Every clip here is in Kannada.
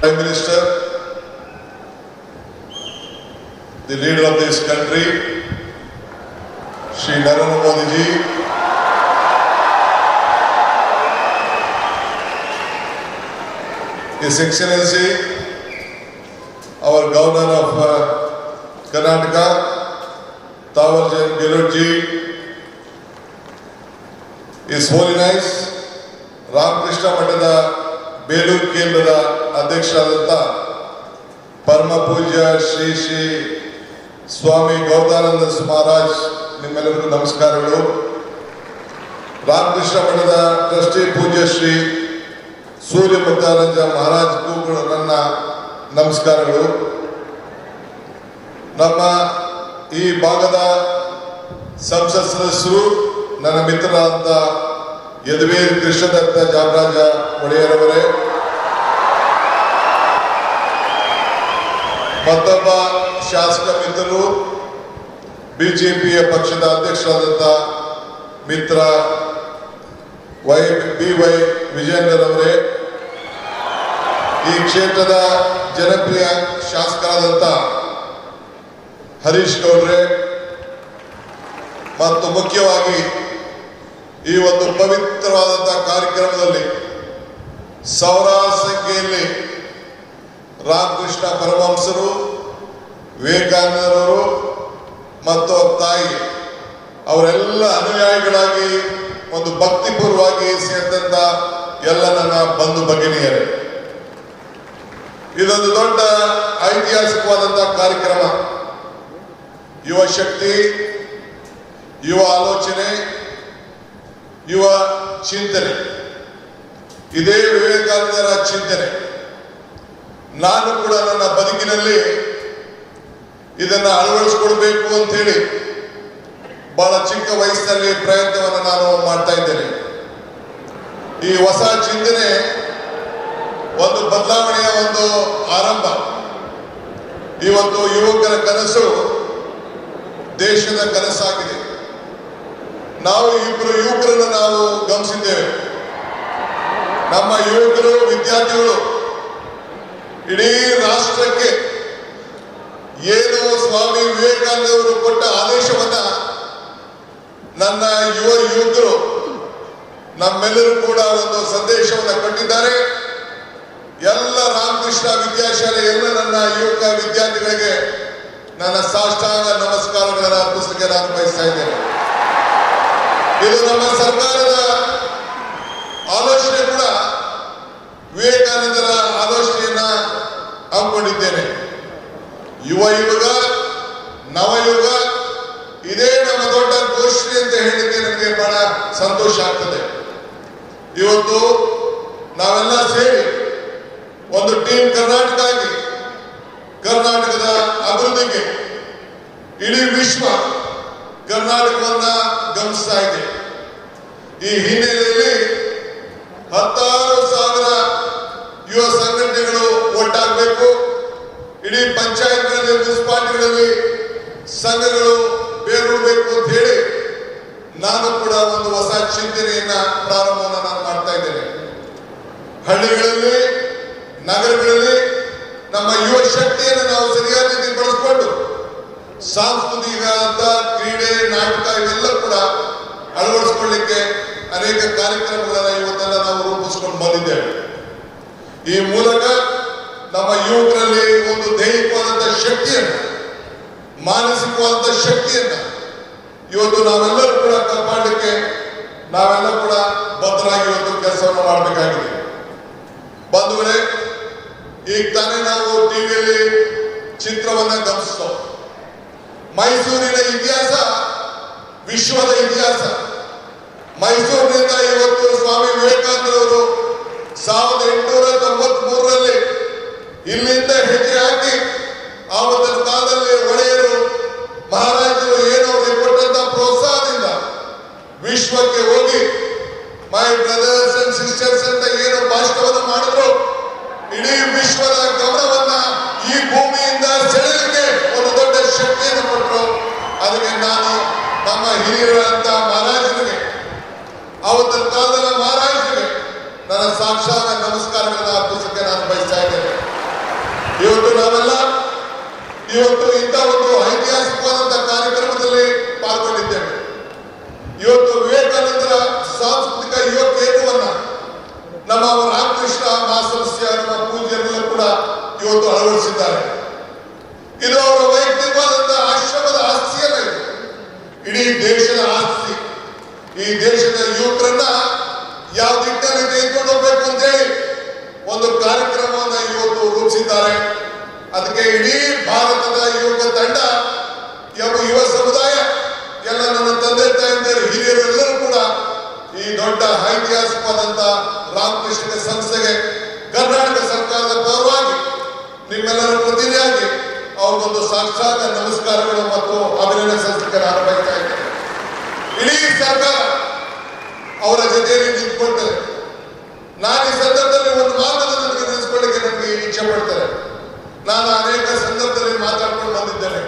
Prime Minister, the leader of this country, Shri Narendra Modi ji, His Excellency, our Governor of Karnataka, Thawarchand Gehlot ji, His Holiness, Ramakrishna Mathada Belur ಕೇಂದ್ರದ ಅಧ್ಯಕ್ಷರಾದಂಥ ಪರಮ ಪೂಜ್ಯ ಶ್ರೀ ಶ್ರೀ ಸ್ವಾಮಿ ಗೌತಾನಂದ ಮಹಾರಾಜ್, ನಿಮ್ಮೆಲ್ಲರಿಗೂ ನಮಸ್ಕಾರಗಳು. ರಾಮಕೃಷ್ಣ ಮಠದ ಟ್ರಸ್ಟಿ ಪೂಜ್ಯ ಶ್ರೀ ಸೂರ್ಯ ಮುಕ್ತಾನಂದ ಮಹಾರಾಜ್ಗೂ ನನ್ನ ನಮಸ್ಕಾರಗಳು. ನಮ್ಮ ಈ ಭಾಗದ ಸಂಸತ್ ಸದಸ್ಯರು, ನನ್ನ ಮಿತ್ರರಾದಂಥ ಯದುವೀರ್ ಕೃಷ್ಣದತ್ತ ಜಾಮರಾಜ ಒಡೆಯರವರೇ, ಮತ್ತೊಬ್ಬ ಶಾಸಕ ಮಿತ್ರರು, ಬಿಜೆಪಿಯ ಪಕ್ಷದ ಅಧ್ಯಕ್ಷರಾದಂಥ ಮಿತ್ರ BY ವಿಜೇಂದ್ರರವರೇ, ಈ ಕ್ಷೇತ್ರದ ಜನಪ್ರಿಯ ಶಾಸಕರಾದಂಥ ಹರೀಶ್ ಗೌಡ್ರೆ, ಮತ್ತು ಮುಖ್ಯವಾಗಿ ಈ ಒಂದು ಪವಿತ್ರವಾದಂತಹ ಕಾರ್ಯಕ್ರಮದಲ್ಲಿ ಸಾವಿರಾರು ಸಂಖ್ಯೆಯಲ್ಲಿ ರಾಮಕೃಷ್ಣ ಪರಮಹಂಸರು, ವಿವೇಕಾನಂದರವರು ಮತ್ತು ತಾಯಿ ಅವರೆಲ್ಲ ಅನುಯಾಯಿಗಳಾಗಿ ಒಂದು ಭಕ್ತಿಪೂರ್ವವಾಗಿ ಸೇರಿದಂತ ಎಲ್ಲ ನನ್ನ ಬಂಧು ಭಗಿನಿಯರೇ, ಇದೊಂದು ದೊಡ್ಡ ಐತಿಹಾಸಿಕವಾದಂತಹ ಕಾರ್ಯಕ್ರಮ. ಯುವ ಶಕ್ತಿ, ಯುವ ಆಲೋಚನೆ, ಯುವ ಚಿಂತನೆ, ಇದೇ ವಿವೇಕಾನಂದರ ಚಿಂತನೆ. ನಾನು ಕೂಡ ನನ್ನ ಬದುಕಿನಲ್ಲಿ ಇದನ್ನು ಅಳವಡಿಸಿಕೊಳ್ಬೇಕು ಅಂತ ಹೇಳಿ ಬಹಳ ಚಿಕ್ಕ ವಯಸ್ಸಿನಲ್ಲಿ ಪ್ರಯತ್ನವನ್ನು ನಾನು ಮಾಡ್ತಾ ಇದ್ದೇನೆ. ಈ ಹೊಸ ಚಿಂತನೆ ಒಂದು ಬದಲಾವಣೆಯ ಒಂದು ಆರಂಭ. ಇವತ್ತು ಯುವಕರ ಕನಸು ದೇಶದ ಕನಸಾಗಿದೆ. ನಾವು ಇಬ್ಬರು ಯುವಕರನ್ನು ನಾವು ಗಮನಿಸಿದ್ದೇವೆ. ನಮ್ಮ ಯುವಕರು, ವಿದ್ಯಾರ್ಥಿಗಳು ಇಡೀ ರಾಷ್ಟ್ರಕ್ಕೆ ಏನು ಸ್ವಾಮಿ ವಿವೇಕಾನಂದವರು ಕೊಟ್ಟ ಆದೇಶವನ್ನ ನನ್ನ ಯುವಕರು ನಮ್ಮೆಲ್ಲರೂ ಕೂಡ ಒಂದು ಸಂದೇಶವನ್ನು ಕೊಟ್ಟಿದ್ದಾರೆ. ಎಲ್ಲ ರಾಮಕೃಷ್ಣ ವಿದ್ಯಾಶಾಲೆ ಎಲ್ಲ ನನ್ನ ಯುವಕ ವಿದ್ಯಾರ್ಥಿಗಳಿಗೆ ನನ್ನ ಸಾಷ್ಟಾಂಗ ನಮಸ್ಕಾರಗಳನ್ನು ಅರ್ಪಿಸಲಿಕ್ಕೆ ನಾನು ಬಯಸ್ತಾ ಇದ್ದೇನೆ. ಇದು ನಮ್ಮ ಸರ್ಕಾರದ ಆಲೋಚನೆ ಕೂಡ ವಿವೇಕಾನಂದರ ಆಲೋಚನೆಯನ್ನ ಹಮ್ಮಿಕೊಂಡಿದ್ದೇನೆ. ಯುಗ, ನವಯುಗ, ಇದೇ ನಮ್ಮ ದೊಡ್ಡ ಘೋಷಣೆ ಅಂತ ಹೇಳಿಕ್ಕೆ ನನಗೆ ಬಹಳ ಸಂತೋಷ ಆಗ್ತದೆ. ಇವತ್ತು ನಾವೆಲ್ಲ ಸೇರಿ ಒಂದು ಟೀಮ್ ಕರ್ನಾಟಕ ಆಗಿ ಕರ್ನಾಟಕದ ಅಭಿವೃದ್ಧಿಗೆ ಇಡೀ ವಿಶ್ವ ಕರ್ನಾಟಕವನ್ನ ಗಮನಿಸ್ತಾ ಇದೆ. ಈ ಹಿನ್ನೆಲೆಯಲ್ಲಿ 10,000 ಯುವ ಸಂಘಟನೆಗಳು ಒಟ್ಟಾಗಬೇಕು. ಇಡೀ ಪಂಚಾಯತ್ಗಳಲ್ಲಿ, ಮುನ್ಸಿಪಾಲಿಟಿಗಳಲ್ಲಿ ಸಂಘಗಳು ಬೇರೂಡಬೇಕು ಅಂತ ಹೇಳಿ ನಾನು ಕೂಡ ಒಂದು ಹೊಸ ಚಿಂತನೆಯನ್ನ ಪ್ರಾರಂಭವನ್ನು ನಾನು ಮಾಡ್ತಾ ಇದ್ದೇನೆ. ಹಳ್ಳಿಗಳಲ್ಲಿ, ನಗರಗಳಲ್ಲಿ ನಮ್ಮ ಯುವ ಶಕ್ತಿಯನ್ನು ನಾವು ಸರಿಯಾದ ರೀತಿ ಬಳಸಿಕೊಂಡು ಸಾಂಸ್ಕೃತಿಕ ಕ್ರೀಡೆ, ನಾಟಕ ಇವೆಲ್ಲ ಕೂಡ ಅಳವಡಿಸಿಕೊಳ್ಳಿಕ್ಕೆ ಅನೇಕ ಕಾರ್ಯಕ್ರಮಗಳನ್ನು ಇವತ್ತೆಲ್ಲ ನಾವು ರೂಪಿಸಿಕೊಂಡು ಬಂದಿದ್ದೇವೆ. ಈ ಮೂಲಕ ನಮ್ಮ ಯುವಕರಲ್ಲಿ ಒಂದು ದೈಹಿಕವಾದಂತಹ ಶಕ್ತಿಯನ್ನು, ಮಾನಸಿಕವಾದಂತಹ ಶಕ್ತಿಯನ್ನು ಇವತ್ತು ನಾವೆಲ್ಲರೂ ಕೂಡ ಕಾಪಾಡಲಿಕ್ಕೆ ನಾವೆಲ್ಲ ಕೂಡ ಬದ್ಧರಾಗಿ ಇವತ್ತು ಕೆಲಸವನ್ನು ಮಾಡಬೇಕಾಗಿದೆ. ಬಂಧುಗಳೇ, ಈಗ ತಾನೇ ನಾವು ಟಿವಿಯಲ್ಲಿ ಚಿತ್ರವನ್ನ ಗಮನಿಸ್ತೋ. ಮೈಸೂರಿನ ಇತಿಹಾಸ ವಿಶ್ವದ ಇತಿಹಾಸ. ಮೈಸೂರಿನಿಂದ ಇವತ್ತು ಸ್ವಾಮಿ ವಿವೇಕಾನಂದರವರು 1893ರಲ್ಲಿ ಇಲ್ಲಿಂದ ಹೆಜ್ಜೆ ಹಾಕಿ ಆವತ್ತಿನ ಕಾಲದಲ್ಲಿ ಒಡೆಯರು, ಮಹಾರಾಜರು ಏನೋ ಕೊಟ್ಟಂತ ಪ್ರೋತ್ಸಾಹದಿಂದ ವಿಶ್ವಕ್ಕೆ ಹೋಗಿ ಮೈ ಬ್ರದರ್ಸ್ ಅಂಡ್ ಸಿಸ್ಟರ್ಸ್ ಅಂತ ಏನು ಭಾಷಣವನ್ನು ಮಾಡಿದ್ರು, ಇಡೀ ವಿಶ್ವದ ಗಮನವನ್ನ ಈ ಭೂಮಿಯಿಂದ ಸೆಳೆಯಲಿಕ್ಕೆ ಒಂದು ದೊಡ್ಡ ಶಕ್ತಿಯನ್ನು ಕೊಟ್ಟರು. ಅದಕ್ಕೆ ನಾನು ನಮ್ಮ ಹಿರಿಯರಂತ ಮಹಾರಾಜರಿಗೆ, ಅವತ್ತಿನ ಕಾಲದ ಮಹಾರಾಜರಿಗೆ ನನ್ನ ಸಾಕ್ಷಾತ್ ನಮಸ್ಕಾರಗಳನ್ನು ಅರ್ಪಿಸಕ್ಕೆ ನಾನು ಬಯಸ್ತಾ ಇದ್ದೇನೆ. ಇವತ್ತು ನಾವೆಲ್ಲ ಇಂಥ ಒಂದು ಐತಿಹಾಸಿಕವಾದಂತಹ ಕಾರ್ಯಕ್ರಮದಲ್ಲಿ ಪಾಲ್ಗೊಂಡಿದ್ದೇವೆ. ಇವತ್ತು ವಿವೇಕಾನಂದರ ಸಾಂಸ್ಕೃತಿಕ ಯುವ ಕೇಂದ್ರವನ್ನ ನಮ್ಮ ರಾಮಕೃಷ್ಣ ಮಹಾಸದಸ್ಯ ನಮ್ಮ ಪೂಜ್ಯರೆಲ್ಲ ಕೂಡ ಇವತ್ತು ಅಳವಡಿಸಿದ್ದಾರೆ. ಇದು ಅವರ ವೈಯಕ್ತಿಕವಾದಂತಹ ಆಶ್ರಮದ ಆಸ್ತಿಯಲ್ಲ, ಇದು ಇಡೀ ದೇಶದ ಆಸ್ತಿ. ಈ ದೇಶದ ಯುವಕರನ್ನ ಯಾವ ದಿಕ್ಕಲ್ಲಿ ತೆಗೆದುಕೊಂಡು ಹೋಗ್ಬೇಕು ಅಂತ ಹೇಳಿ ಒಂದು ಕಾರ್ಯಕ್ರಮವನ್ನು ಇವತ್ತು ರೂಪಿಸಿದ್ದಾರೆ. ಅದಕ್ಕೆ ಇಡೀ ಭಾರತದ ಯುವಕ ತಂಡ, ಯುವ ಸಮುದಾಯ, ಎಲ್ಲ ನನ್ನ ತಂದೆ ತಾಯಿಯರು, ಹಿರಿಯರು ಎಲ್ಲರೂ ಕೂಡ ಈ ದೊಡ್ಡ ಐತಿಹಾಸಿಕವಾದಂತಹ ರಾಮಕೃಷ್ಣ ಸಂಸ್ಥೆಗೆ ಕರ್ನಾಟಕ ಸರ್ಕಾರದ ಪರವಾಗಿ ನಿಮ್ಮೆಲ್ಲರ ಪ್ರತಿನಿಧಿಯಾಗಿ ಅವ್ರಿಗೊಂದು ಸಾಕ್ಷಾತ್ ನಮಸ್ಕಾರಗಳು ಮತ್ತು ಅಭಿನಂದನೆ ಸಲ್ಲಿಸಲಿಕ್ಕೆ ನಾನು ಬಯಸ್ತಾ ಇದ್ದೇನೆ. ಇಡೀ ಸರ್ಕಾರ ಅವರ ಜೊತೆಯಲ್ಲಿ ನಿಂತ್ಕೊಳ್ತಾರೆ. ನಾನು ಈ ಸಂದರ್ಭದಲ್ಲಿ ಒಂದು ಮಾತನ್ನು ನೆನೆಸ್ಕೊಳ್ಳಿಕ್ಕೆ ನನಗೆ ಇಚ್ಛೆ ಪಡ್ತಾರೆ. ನಾನು ಅನೇಕ ಸಂದರ್ಭದಲ್ಲಿ ಮಾತಾಡ್ಕೊಂಡು ಬಂದಿದ್ದೇನೆ.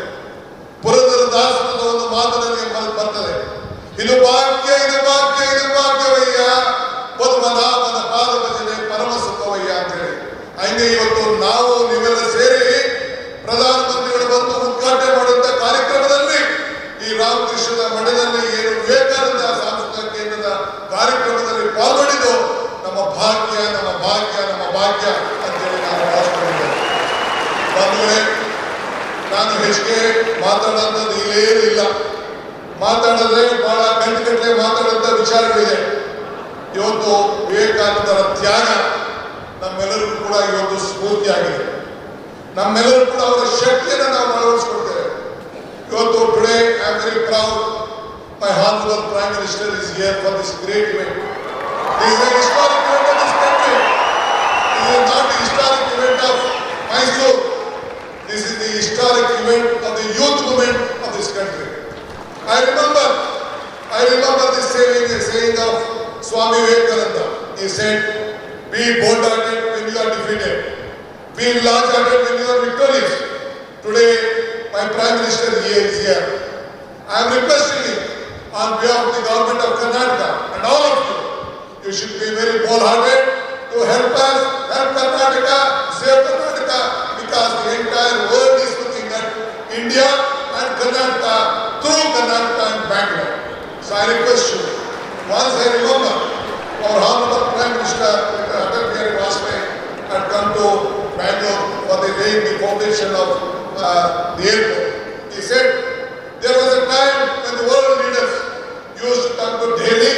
ಪುರಂದರ ದಾಸರದ ಒಂದು ಮಾತು ನನಗೆ ಬರ್ತದೆ, ಇದು ಭಾಗ್ಯ, ಇದು ಭಾಗ್ಯ, ಇದು ಭಾಗ್ಯವಯ್ಯ, ಪದ್ಮನಾಭನ ಪಾದ ಭಜನೆ ಪರಮ ಸುಖವಯ್ಯ ಅಂತ ಹೇಳಿ. ಹಂಗೆ ಇವತ್ತು ನಾವು ನೀವೆಲ್ಲ ಸೇರಿ ಪ್ರಧಾನಮಂತ್ರಿಗಳು ಬಂದು ಉದ್ಘಾಟನೆ ಮಾಡುವಂತ ಕಾರ್ಯಕ್ರಮದಲ್ಲಿ ಈ ರಾಮಕೃಷ್ಣದ ಮಠದಲ್ಲಿ ಏನು ವಿವೇಕಾನಂದ ಸಾಂಸ್ಕೃತಿಕ ಕೇಂದ್ರದ ಕಾರ್ಯಕ್ರಮದಲ್ಲಿ ಪಾಲ್ಗೊಂಡಿದ್ದು ನಮ್ಮ ಭಾಗ್ಯ, ನಮ್ಮ ಭಾಗ್ಯ, ನಮ್ಮ ಭಾಗ್ಯ ಅಂತೇಳಿ ನಾನು ಭಾವಿಸ್ಕೊಂಡಿದ್ದೇನೆ. ಬಂಧುಗಳೇ, ನಾನು ಹೆಚ್ಚಿಗೆ ಮಾತಾಡೋದು ಇಲ್ಲೇನು ಇಲ್ಲ. ಮಾತಾಡಿದ್ರೆ ಬಹಳ ಗಂಟೆಗಟ್ಟಲೆ ಮಾತಾಡುವಂತ ವಿಚಾರಗಳಿದೆ. ಇವತ್ತು ವಿವೇಕಾನಂದರ ತ್ಯಾಗ ನಮ್ಮೆಲ್ಲರಿಗೂ ಕೂಡ ಇವತ್ತು ಸ್ಫೂರ್ತಿಯಾಗಿದೆ. ನಮ್ಮೆಲ್ಲರೂ ಕೂಡ ಅವರ ಶಕ್ತಿಯನ್ನು ನಾವು ಅಳವಡಿಸಿಕೊಳ್ತೇವೆ. ಇವತ್ತು today I am very proud my honourable prime minister is here for this great event. This is a historic event of this country. This is not the historic event of Mysore. This is the historic event of the youth movement of this country. I remember this saying of Swami Vivekananda. He said, "Be bold-hearted when you are defeated. Be large-hearted when you are victorious." Today, my Prime Minister is here. I am requesting him on behalf of the government of Karnataka and all of you. You should be very bold-hearted to help us, help Karnataka, save Karnataka, because the entire world is looking at India and Karnataka through Karnataka and Bangalore. So I request you, once I remember our Honorable Prime Minister Atal Bihari Vajpayee had come to Bangalore for the laying the foundation of the airport. He said there was a time when the world leaders used to come to Delhi,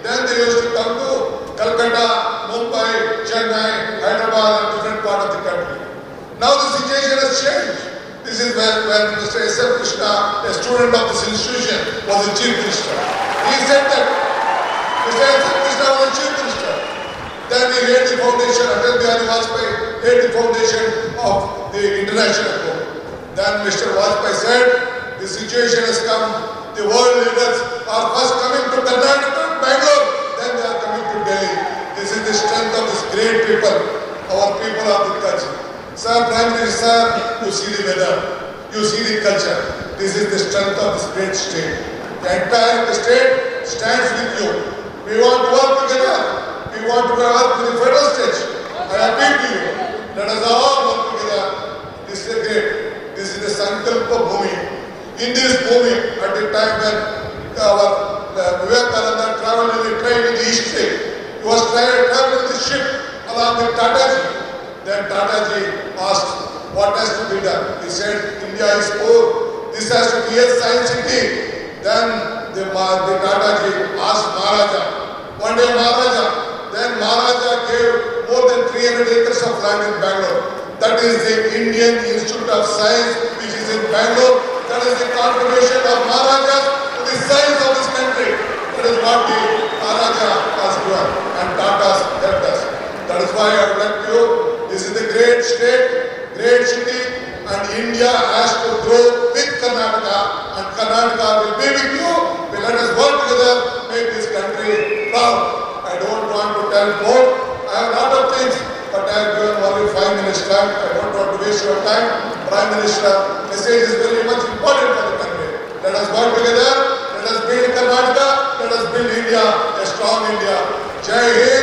then they used to come to Calcutta, Mumbai, Chennai, Hyderabad and different part of the country. Now the situation has changed. This is when Mr. S.M. Krishna, a student of this institution, was the Chief Minister. He said that Mr. S.M. Krishna was the Chief Minister. Then he laid the foundation, Atal Bihari Vajpayee laid the foundation of the international airport. Then Mr. Vajpayee said, the situation has come, the world leaders are first coming to Karnataka and Bangalore, then they are coming to Delhi. This is the strength of this great people, our people of the country. Sir, Prime Minister, you see the weather, you see the culture. This is the strength of this great state. The entire state stands with you. We want to work together. We want to work with the federal state. I appeal to you. Let us all work together. This is great. This is the Sankalpa Bhumi. In this Bhumi, at the time when our Vivekananda traveled in the train in the east state, he was traveling in the ship along with Tataji. Then Tataji asked, what has to be done? He said, India is poor. This has to be a science city. Then the Tataji asked Maharaja. One day Maharaja gave more than 300 acres of land in Bangalore. That is the Indian Institute of Science, which is in Bangalore. That is the contribution of Maharaja to the science of this country. That is what the Maharaja has done, and Tata's helped us. That is why I would like to. This is the great state, great city, and India has to grow with Karnataka, and Karnataka will be with you. Let us work together, make this country proud. I don't want to tell more. I have a lot of things, but I have given only 5 minutes time. I don't want to waste your time. Prime Minister, message is very much important for the country. Let us work together. Let us build Karnataka. Let us build India, a strong India. Jai Hind.